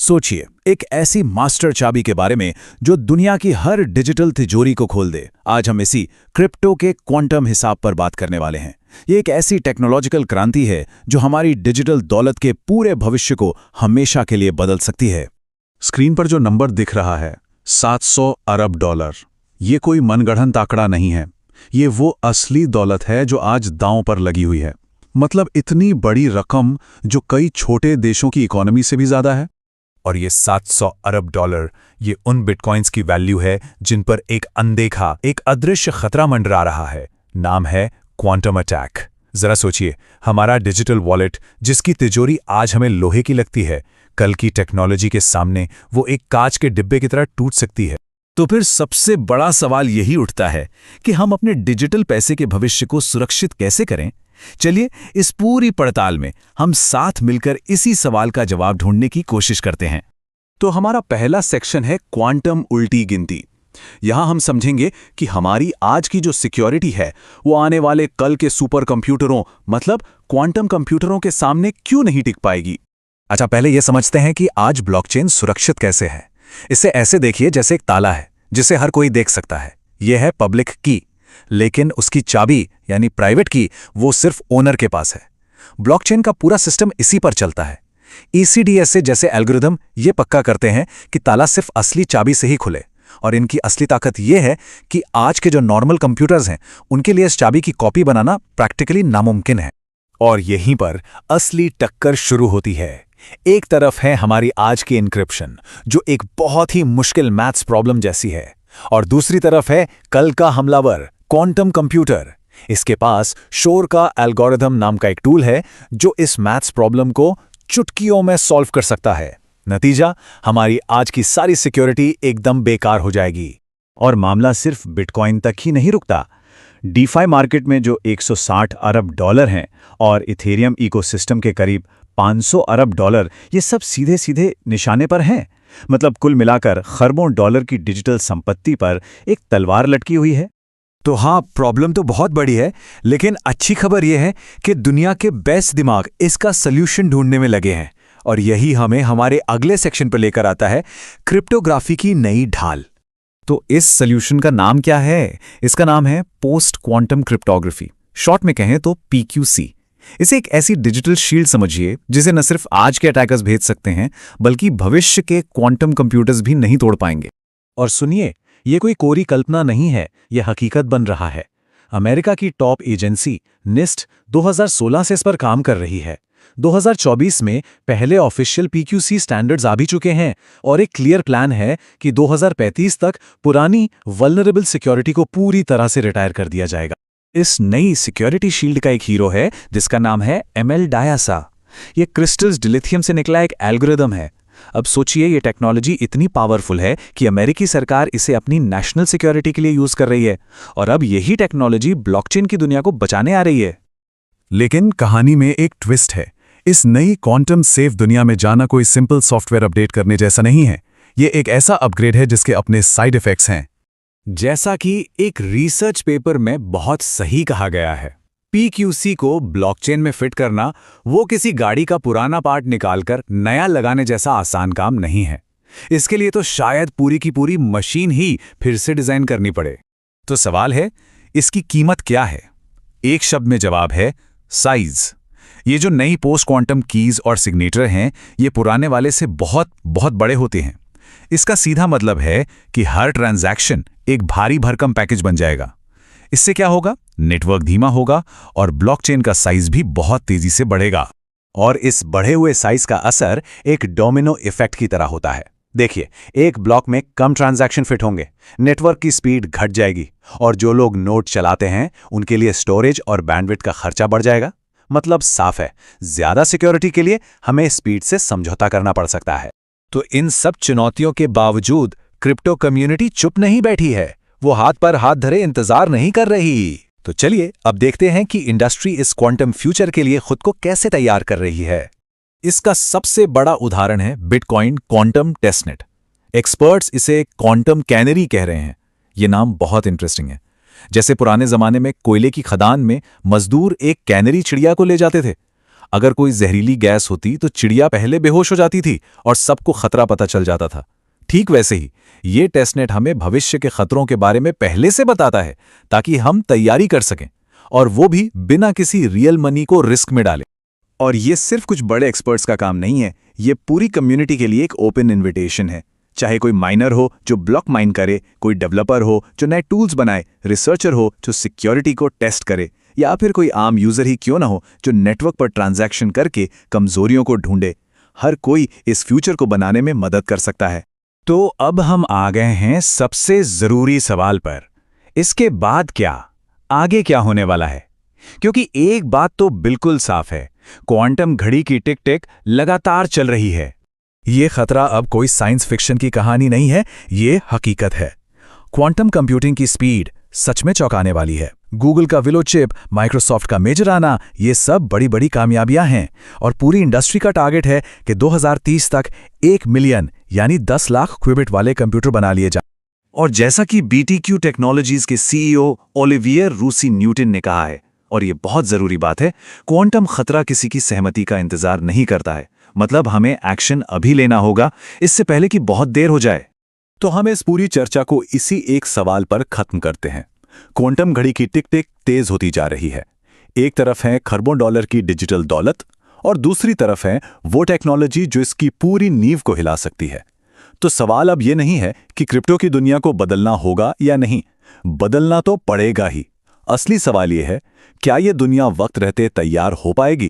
सोचिए, एक ऐसी मास्टर चाबी के बारे में जो दुनिया की हर डिजिटल तिजोरी को खोल दे। आज हम इसी क्रिप्टो के क्वांटम हिसाब पर बात करने वाले हैं। ये एक ऐसी टेक्नोलॉजिकल क्रांति है जो हमारी डिजिटल दौलत के पूरे भविष्य को हमेशा के लिए बदल सकती है। स्क्रीन पर जो नंबर दिख रहा है, 700 अरब डॉलर, ये कोई मनगढ़ंत आंकड़ा नहीं है। ये वो असली दौलत है जो आज दांव पर लगी हुई है। मतलब इतनी बड़ी रकम जो कई छोटे देशों की इकोनॉमी से भी ज्यादा है। और ये 700 अरब डॉलर ये उन बिटकॉइंस की वैल्यू है जिन पर एक अनदेखा, एक अदृश्य खतरा मंडरा रहा है। नाम है क्वांटम अटैक। जरा सोचिए, हमारा डिजिटल वॉलेट जिसकी तिजोरी आज हमें लोहे की लगती है, कल की टेक्नोलॉजी के सामने वो एक कांच के डिब्बे की तरह टूट सकती है। तो फिर सबसे बड़ा सवाल यही उठता है कि हम अपने डिजिटल पैसे के भविष्य को सुरक्षित कैसे करें। चलिए, इस पूरी पड़ताल में हम साथ मिलकर इसी सवाल का जवाब ढूंढने की कोशिश करते हैं। तो हमारा पहला सेक्शन है क्वांटम उल्टी गिनती। यहां हम समझेंगे कि हमारी आज की जो सिक्योरिटी है वो आने वाले कल के सुपर कंप्यूटरों, मतलब क्वांटम कंप्यूटरों के सामने क्यों नहीं टिक पाएगी। अच्छा, पहले यह समझते हैं कि आज ब्लॉकचेन सुरक्षित कैसे है। इसे ऐसे देखिए जैसे एक ताला है जिसे हर कोई देख सकता है। यह है पब्लिक की, लेकिन उसकी चाबी यानी प्राइवेट की वो सिर्फ ओनर के पास है। ब्लॉकचेन का पूरा सिस्टम इसी पर चलता है। ECDSA जैसे एल्गोरिदम ये पक्का करते हैं कि ताला सिर्फ असली चाबी से ही खुले, और इनकी असली ताकत यह है कि आज के जो नॉर्मल कंप्यूटर्स हैं उनके लिए इस चाबी की कॉपी बनाना प्रैक्टिकली नामुमकिन है। और यहीं पर असली टक्कर शुरू होती है। एक तरफ है हमारी आज की इनक्रिप्शन जो एक बहुत ही मुश्किल मैथ्स प्रॉब्लम जैसी है, और दूसरी तरफ है कल का हमलावर क्वांटम कंप्यूटर। इसके पास शोर का एल्गोरिथम नाम का एक टूल है जो इस मैथ्स प्रॉब्लम को चुटकियों में सॉल्व कर सकता है। नतीजा, हमारी आज की सारी सिक्योरिटी एकदम बेकार हो जाएगी। और मामला सिर्फ बिटकॉइन तक ही नहीं रुकता। डीफाई मार्केट में जो 160 अरब डॉलर हैं और इथेरियम इकोसिस्टम के करीब 500 अरब डॉलर, ये सब सीधे सीधे निशाने पर हैं। मतलब कुल मिलाकर खरबों डॉलर की डिजिटल संपत्ति पर एक तलवार लटकी हुई है। तो हाँ, प्रॉब्लम तो बहुत बड़ी है, लेकिन अच्छी खबर यह है कि दुनिया के बेस्ट दिमाग इसका सल्यूशन ढूंढने में लगे हैं। और यही हमें हमारे अगले सेक्शन पर लेकर आता है, क्रिप्टोग्राफी की नई ढाल। तो इस सॉल्यूशन का नाम क्या है? इसका नाम है पोस्ट क्वांटम क्रिप्टोग्राफी, शॉर्ट में कहें तो PQC। इसे एक ऐसी डिजिटल शील्ड समझिए जिसे न सिर्फ आज के अटैकर्स भेज सकते हैं, बल्कि भविष्य के क्वांटम कंप्यूटर्स भी नहीं तोड़ पाएंगे। और सुनिए, ये कोई कोरी कल्पना नहीं है, यह हकीकत बन रहा है। अमेरिका की टॉप एजेंसी NIST 2016 से इस पर काम कर रही है। 2024 में पहले ऑफिशियल PQC स्टैंडर्ड्स आ भी चुके हैं, और एक क्लियर प्लान है कि 2035 तक पुरानी वल्नरेबल सिक्योरिटी को पूरी तरह से रिटायर कर दिया जाएगा। इस नई सिक्योरिटी शील्ड का एक हीरो है जिसका नाम है ML डायासा। ये क्रिस्टल्स डिलिथियम से निकला एक एल्गोरिदम है। अब सोचिए, ये टेक्नोलॉजी इतनी पावरफुल है कि अमेरिकी सरकार इसे अपनी नेशनल सिक्योरिटी के लिए यूज कर रही है, और अब यही टेक्नोलॉजी ब्लॉकचेन की दुनिया को बचाने आ रही है। लेकिन कहानी में एक ट्विस्ट है। इस नई क्वांटम सेफ दुनिया में जाना कोई सिंपल सॉफ्टवेयर अपडेट करने जैसा नहीं है। ये एक ऐसा अपग्रेड है जिसके अपने साइड इफेक्ट्स हैं। जैसा कि एक रिसर्च पेपर में बहुत सही कहा गया है, PQC को ब्लॉकचेन में फिट करना वो किसी गाड़ी का पुराना पार्ट निकालकर नया लगाने जैसा आसान काम नहीं है। इसके लिए तो शायद पूरी की पूरी मशीन ही फिर से डिजाइन करनी पड़े। तो सवाल है, इसकी कीमत क्या है? एक शब्द में जवाब है साइज। ये जो नई पोस्ट क्वांटम कीज और सिग्नेचर हैं, ये पुराने वाले से बहुत बहुत बड़े होते हैं। इसका सीधा मतलब है कि हर ट्रांजैक्शन एक भारी भरकम पैकेज बन जाएगा। इससे क्या होगा? नेटवर्क धीमा होगा और ब्लॉकचेन का साइज भी बहुत तेजी से बढ़ेगा। और इस बढ़े हुए साइज का असर एक डोमिनो इफेक्ट की तरह होता है। देखिए, एक ब्लॉक में कम ट्रांजैक्शन फिट होंगे, नेटवर्क की स्पीड घट जाएगी, और जो लोग नोड चलाते हैं उनके लिए स्टोरेज और बैंडविड्थ का खर्चा बढ़ जाएगा। मतलब साफ है, ज्यादा सिक्योरिटी के लिए हमें स्पीड से समझौता करना पड़ सकता है। तो इन सब चुनौतियों के बावजूद क्रिप्टो कम्युनिटी चुप नहीं बैठी है। वो हाथ पर हाथ धरे इंतजार नहीं कर रही। तो चलिए अब देखते हैं कि इंडस्ट्री इस क्वांटम फ्यूचर के लिए खुद को कैसे तैयार कर रही है। इसका सबसे बड़ा उदाहरण है बिटकॉइन क्वांटम टेस्टनेट। एक्सपर्ट्स इसे क्वांटम कैनरी कह रहे हैं। ये नाम बहुत इंटरेस्टिंग है। जैसे पुराने जमाने में कोयले की खदान में मजदूर एक कैनरी चिड़िया को ले जाते थे, अगर कोई जहरीली गैस होती तो चिड़िया पहले बेहोश हो जाती थी और सबको खतरा पता चल जाता था। ठीक वैसे ही ये टेस्टनेट हमें भविष्य के खतरों के बारे में पहले से बताता है ताकि हम तैयारी कर सकें, और वो भी बिना किसी रियल मनी को रिस्क में डाले। और ये सिर्फ कुछ बड़े एक्सपर्ट्स का काम नहीं है, ये पूरी कम्युनिटी के लिए एक ओपन इनविटेशन है। चाहे कोई माइनर हो जो ब्लॉक माइन करे, कोई डेवलपर हो जो नए टूल्स बनाए, रिसर्चर हो जो सिक्योरिटी को टेस्ट करे, या फिर कोई आम यूजर ही क्यों ना हो जो नेटवर्क पर ट्रांजैक्शन करके कमजोरियों को ढूंढे, हर कोई इस फ्यूचर को बनाने में मदद कर सकता है। तो अब हम आ गए हैं सबसे जरूरी सवाल पर, इसके बाद क्या, आगे क्या होने वाला है? क्योंकि एक बात तो बिल्कुल साफ है, क्वांटम घड़ी की टिक टिक लगातार चल रही है। ये खतरा अब कोई साइंस फिक्शन की कहानी नहीं है, ये हकीकत है। क्वांटम कंप्यूटिंग की स्पीड सच में चौंकाने वाली है। गूगल का विलो चिप, माइक्रोसॉफ्ट का मेजर आना, ये सब बड़ी बड़ी कामयाबियां हैं, और पूरी इंडस्ट्री का टारगेट है कि 2030 तक 1 मिलियन यानी 10 लाख क्यूबिट वाले कंप्यूटर बना लिए जाएं। और जैसा कि BTQ टेक्नोलॉजीज के CEO ओलिवियर रूसी न्यूटन ने कहा है, और ये बहुत जरूरी बात है, क्वांटम खतरा किसी की सहमति का इंतजार नहीं करता है। मतलब हमें एक्शन अभी लेना होगा, इससे पहले कि बहुत देर हो जाए। तो हम इस पूरी चर्चा को इसी एक सवाल पर खत्म करते हैं। क्वांटम घड़ी की टिक टिक तेज होती जा रही है। एक तरफ है खरबों डॉलर की डिजिटल दौलत, और दूसरी तरफ है वो टेक्नोलॉजी जो इसकी पूरी नींव को हिला सकती है। तो सवाल अब ये नहीं है कि क्रिप्टो की दुनिया को बदलना होगा या नहीं, बदलना तो पड़ेगा ही। असली सवाल ये है, क्या ये दुनिया वक्त रहते तैयार हो पाएगी?